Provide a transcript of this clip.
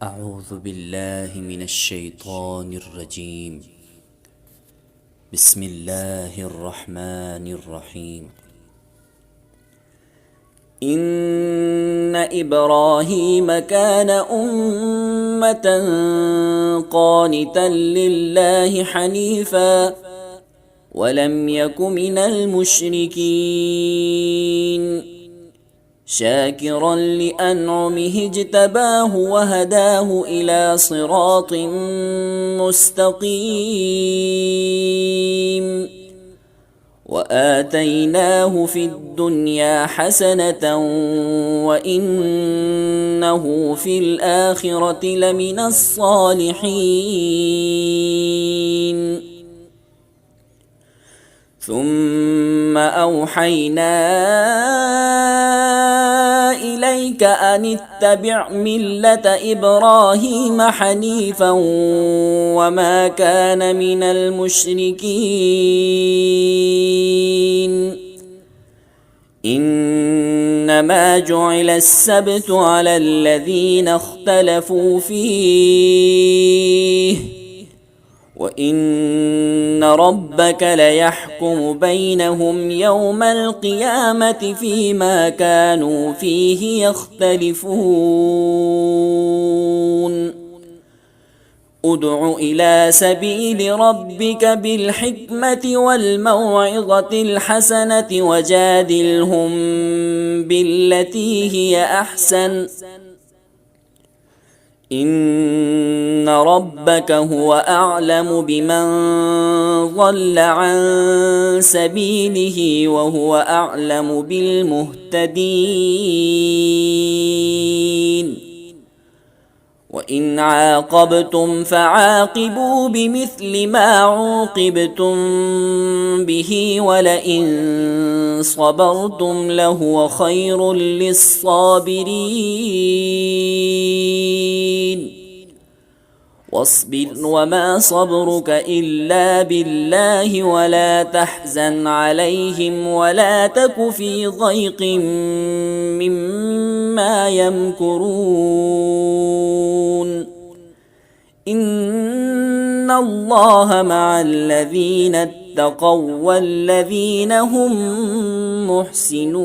أعوذ بالله من الشيطان الرجيم. بسم الله الرحمن الرحيم. إن إبراهيم كان أمة قانتا لله حنيفا ولم يك من المشركين شاكرا لأنعمه اجتباه وهداه إلى صراط مستقيم وآتيناه في الدنيا حسنة وإنه في الآخرة لمن الصالحين. ثم أوحينا إليك أن اتبع ملة إبراهيم حنيفا وما كان من المشركين. إنما جعل السبت على الذين اختلفوا فيه وإن ربك ليحكم بينهم يوم القيامة فيما كانوا فيه يختلفون. ادع إلى سبيل ربك بالحكمة والموعظة الحسنة وجادلهم بالتي هي أحسن إن ربك هو أعلم بمن ضل عن سبيله وهو أعلم بالمهتدين. وإن عاقبتم فعاقبوا بمثل ما عوقبتم به ولئن صبرتم لهو خير للصابرين. واصبر وما صبرك إلا بالله ولا تحزن عليهم ولا تك في ضيق مما يمكرون. إن الله مع الذين اتقوا والذين هم محسنون.